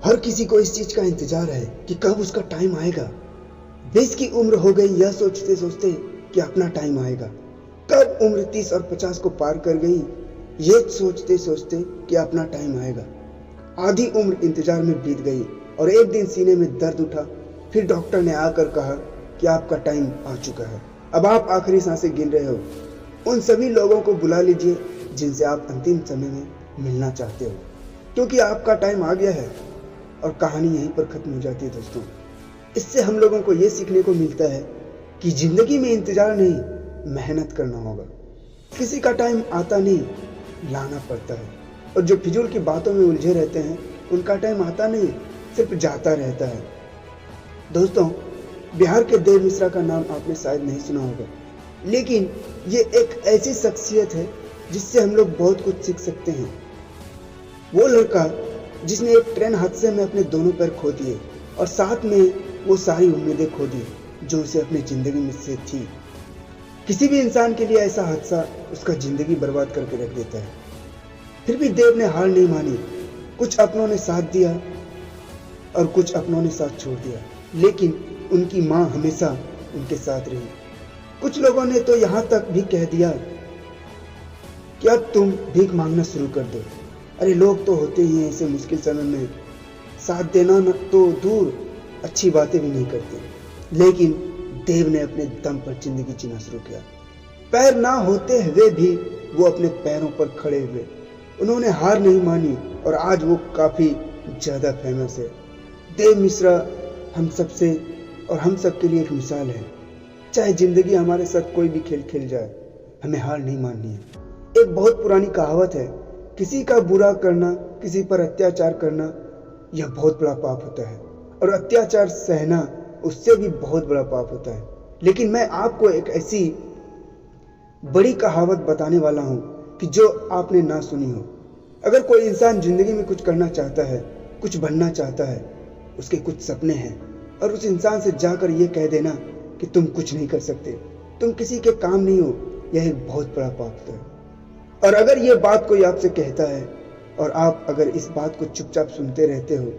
हर किसी को इस चीज का इंतजार है कि कब उसका टाइम आएगा। 20 की उम्र हो गई यह सोचते सोचते कि अपना टाइम आएगा। कब उम्र 30 और 50 को पार कर गई ये सोचते सोचते कि अपना टाइम आएगा। आधी उम्र इंतजार में बीत गई और एक दिन सीने में दर्द उठा। फिर डॉक्टर ने आकर कहा कि आपका टाइम आ चुका है, अब आप आखिरी सांसें गिन रहे हो। उन सभी लोगों को बुला लीजिए जिनसे आप अंतिम समय में मिलना चाहते हो, क्योंकि आपका टाइम आ गया है। और कहानी यहीं पर खत्म हो जाती है दोस्तों। इससे हम लोगों को ये सीखने को मिलता है कि जिंदगी में इंतजार नहीं, मेहनत करना होगा। किसी का टाइम आता नहीं, लाना पड़ता है। और जो फिजूल की बातों में उलझे रहते हैं उनका टाइम आता नहीं, सिर्फ जाता रहता है। दोस्तों, बिहार के देव मिश्रा का नाम आपने शायद नहीं सुना होगा, लेकिन ये एक ऐसी शख्सियत है जिससे हम लोग बहुत कुछ सीख सकते हैं। वो लड़का जिसने एक ट्रेन हादसे में अपने दोनों पैर खो दिए और साथ में वो सारी उम्मीदें खो दी जो उसे अपनी जिंदगी में से थी। किसी भी इंसान के लिए ऐसा हादसा उसका जिंदगी बर्बाद करके रख देता है। फिर भी देव ने हार नहीं मानी। कुछ अपनों ने साथ दिया और कुछ अपनों ने साथ छोड़ दिया, लेकिन उनकी माँ हमेशा उनके साथ रही। कुछ लोगों ने तो यहाँ तक भी कह दिया कि अब तुम भीख मांगना शुरू कर दो। अरे लोग तो होते ही हैं ऐसे मुश्किल समय में, साथ देना न तो दूर अच्छी बातें भी नहीं करते। लेकिन देव ने अपने दम पर जिंदगी जीना शुरू किया। पैर ना होते हुए भी वो अपने पैरों पर खड़े हुए। उन्होंने हार नहीं मानी और आज वो काफी ज्यादा फेमस है। देव मिश्रा हम सबसे और हम सबके लिए एक मिसाल है। चाहे जिंदगी हमारे साथ कोई भी खेल खेल जाए, हमें हार नहीं माननी है। एक बहुत पुरानी कहावत है, किसी का बुरा करना, किसी पर अत्याचार करना, यह बहुत बड़ा पाप होता है और अत्याचार सहना उससे भी बहुत बड़ा पाप होता है। लेकिन मैं आपको एक ऐसी बड़ी कहावत बताने वाला हूं कि जो आपने ना सुनी हो। अगर कोई इंसान जिंदगी में कुछ करना चाहता है, कुछ बनना चाहता है, उसके कुछ सपने हैं, और उस इंसान से जाकर यह कह देना कि तुम कुछ नहीं कर सकते, तुम किसी के काम नहीं हो, यह एक बहुत बड़ा पाप होता है। और अगर ये बात कोई आपसे कहता है और आप अगर इस बात को चुपचाप सुनते रहते हो,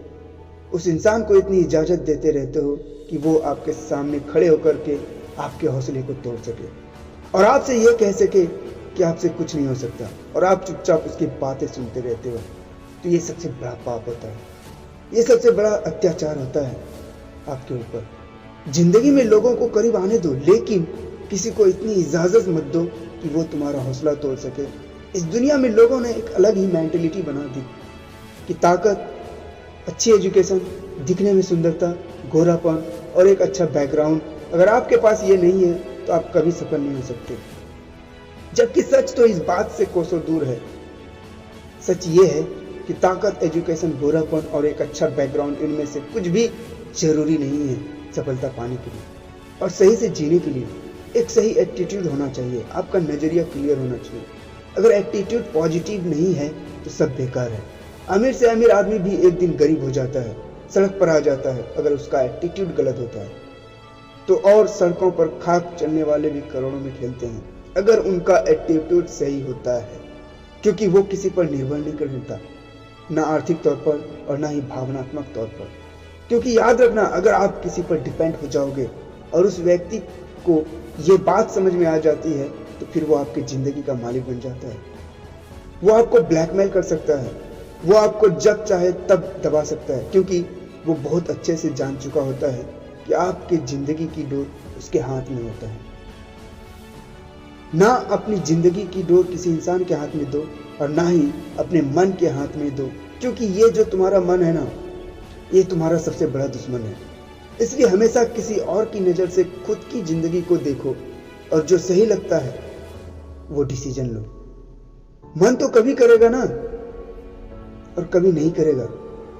उस इंसान को इतनी इजाजत देते रहते हो कि वो आपके सामने खड़े होकर के आपके हौसले को तोड़ सके और आपसे ये कह सके कि आपसे कुछ नहीं हो सकता, और आप चुपचाप उसकी बातें सुनते रहते हो, तो ये सबसे बड़ा पाप होता है। ये सबसे बड़ा अत्याचार होता है आपके ऊपर। जिंदगी में लोगों को करीब आने दो, लेकिन किसी को इतनी इजाजत मत दो कि वो तुम्हारा हौसला तोड़ सके। इस दुनिया में लोगों ने एक अलग ही मेंटेलिटी बना दी कि ताकत, अच्छी एजुकेशन, दिखने में सुंदरता, गोरापन और एक अच्छा बैकग्राउंड, अगर आपके पास ये नहीं है तो आप कभी सफल नहीं हो सकते। जबकि सच तो इस बात से कोसों दूर है। सच ये है कि ताकत, एजुकेशन, गोरापन और एक अच्छा बैकग्राउंड, इनमें से कुछ भी जरूरी नहीं है सफलता पाने के लिए। और सही से जीने के लिए एक सही एटीट्यूड होना चाहिए, आपका नजरिया क्लियर होना चाहिए। अगर एटीट्यूड पॉजिटिव नहीं है तो सब बेकार है। अमीर से अमीर आदमी भी एक दिन गरीब हो जाता है, सड़क पर आ जाता है, अगर उसका एटीट्यूड गलत होता है तो। और सड़कों पर खाक चलने वाले भी करोड़ों में खेलते हैं अगर उनका एटीट्यूड सही होता है, क्योंकि वो किसी पर निर्भर नहीं करता, ना आर्थिक तौर पर और ना ही भावनात्मक तौर पर। क्योंकि याद रखना, अगर आप किसी पर डिपेंड हो जाओगे और उस व्यक्ति को ये बात समझ में आ जाती है तो फिर वो आपकी जिंदगी का मालिक बन जाता है। वो आपको ब्लैकमेल कर सकता है, वो आपको जब चाहे तब दबा सकता है, क्योंकि वो बहुत अच्छे से जान चुका होता है कि आपकी जिंदगी की डोर उसके हाथ में होता है। ना अपनी जिंदगी की डोर किसी इंसान के हाथ में दो और ना ही अपने मन के हाथ में दो, क्योंकि ये जो तुम्हारा मन है ना, ये तुम्हारा सबसे बड़ा दुश्मन है। इसलिए हमेशा किसी और की नज़र से खुद की जिंदगी को देखो और जो सही लगता है वो डिसीजन लो। मन तो कभी करेगा ना और कभी नहीं करेगा।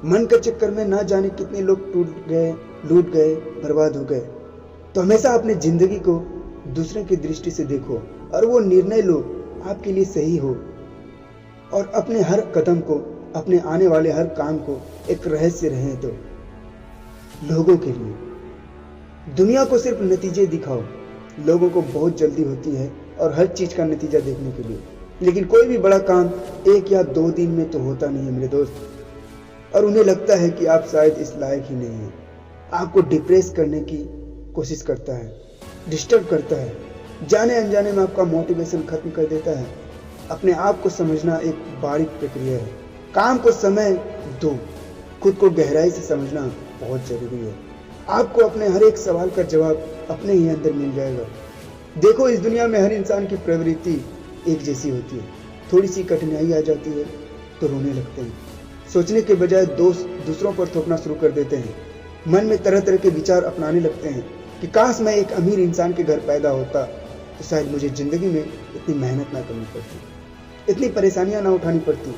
मन के चक्कर में ना जाने कितने लोग टूट गए, लूट गए, बर्बाद हो गए। तो हमेशा अपनी जिंदगी को दूसरे की दृष्टि से देखो और वो निर्णय लो आपके लिए सही हो, और अपने हर कदम को, अपने आने वाले हर काम को एक रहस्य रहने दो लोगों के लिए। दुनिया को सिर्फ नतीजे दिखाओ। लोगों को बहुत जल्दी होती है और हर चीज का नतीजा देखने के लिए, लेकिन कोई भी बड़ा काम 1 या 2 दिन में तो होता नहीं है मेरे दोस्त। और उन्हें लगता है कि आप शायद इस लायक ही नहीं हैं। आपको डिप्रेस करने की कोशिश करता है, डिस्टर्ब करता है, जाने अनजाने में आपका मोटिवेशन खत्म कर देता है। अपने आप को समझना एक बारीक प्रक्रिया है। काम को समय दो, खुद को गहराई से समझना बहुत जरूरी है। आपको अपने हर एक सवाल का जवाब अपने ही अंदर मिल जाएगा। देखो, इस दुनिया में हर इंसान की प्रवृत्ति एक जैसी होती है। थोड़ी सी कठिनाई आ जाती है तो रोने लगते हैं, सोचने के बजाय दूसरों पर थोपना शुरू कर देते हैं। मन में तरह तरह के विचार अपनाने लगते हैं कि काश मैं एक अमीर इंसान के घर पैदा होता तो शायद मुझे जिंदगी में इतनी मेहनत ना करनी पड़ती, इतनी परेशानियां ना उठानी पड़ती।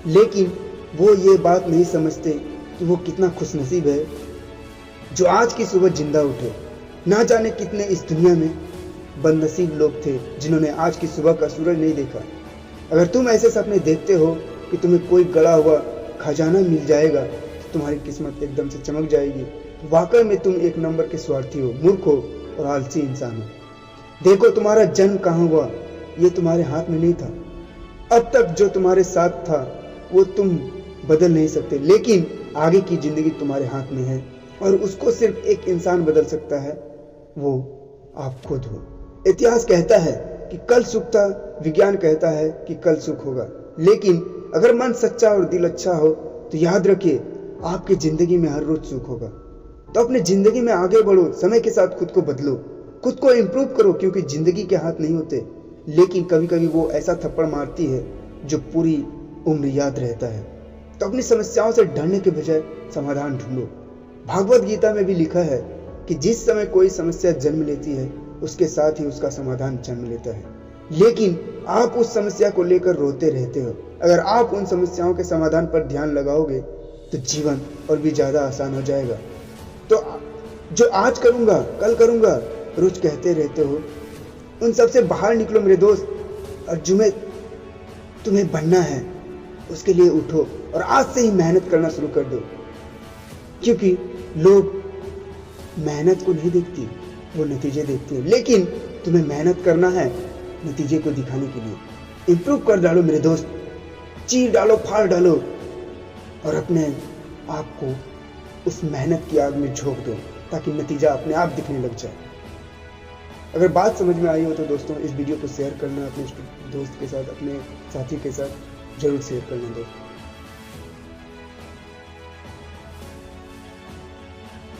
लेकिन वो ये बात नहीं समझते कि वो कितना खुशनसीब है जो आज की सुबह जिंदा उठे। ना जाने कितने इस दुनिया में बदनसीब लोग थे जिन्होंने आज की सुबह का सूरज नहीं देखा। अगर तुम ऐसे सपने देखते हो कि तुम्हें कोई गड़ा हुआ खजाना मिल जाएगा तो तुम्हारी किस्मत एकदम से चमक जाएगी, वाकई में तुम एक नंबर के स्वार्थी हो, मूर्ख हो और आलसी इंसान हो। देखो, तुम्हारा जन्म कहाँ हुआ ये तुम्हारे हाथ में नहीं था। अब तक जो तुम्हारे साथ था वो तुम बदल नहीं सकते, लेकिन आगे की जिंदगी तुम्हारे हाथ में है और उसको सिर्फ एक इंसान बदल सकता है, वो आप खुद हो। इतिहास कहता है कि कल सुख था, विज्ञान कहता है कि कल सुख होगा, लेकिन अगर मन सच्चा और दिल अच्छा हो तो याद रखिए आपकी जिंदगी में हर रोज सुख होगा। तो अपनी जिंदगी में आगे बढ़ो, समय के साथ खुद को बदलो, खुद को इम्प्रूव करो, क्योंकि जिंदगी के हाथ नहीं होते, लेकिन कभी कभी वो ऐसा थप्पड़ मारती है जो पूरी उम्र याद रहता है। तो अपनी समस्याओं से डरने के बजाय समाधान ढूंढो। भागवत गीता में भी लिखा है कि जिस समय कोई समस्या जन्म लेती है उसके साथ ही उसका समाधान जन्म लेता है, लेकिन आप उस समस्या को लेकर रोते रहते हो। अगर आप उन समस्याओं के समाधान पर ध्यान लगाओगे तो जीवन और भी ज्यादा आसान हो जाएगा। तो जो आज करूंगा कल करूंगा रोज कहते रहते हो, उन सब से बाहर निकलो मेरे दोस्त, और जो में तुम्हें बनना है उसके लिए उठो और आज से ही मेहनत करना शुरू कर दो। क्योंकि लोग मेहनत को नहीं देखती, वो नतीजे देखते हैं, लेकिन तुम्हें मेहनत करना है नतीजे को दिखाने के लिए। इंप्रूव कर डालो मेरे दोस्त, चीर डालो, फाड़ डालो और अपने आप को उस मेहनत की आग में झोंक दो ताकि नतीजा अपने आप दिखने लग जाए। अगर बात समझ में आई हो तो दोस्तों इस वीडियो को शेयर करना, अपने दोस्त के साथ, अपने साथी के साथ जरूर शेयर करना दोस्तों।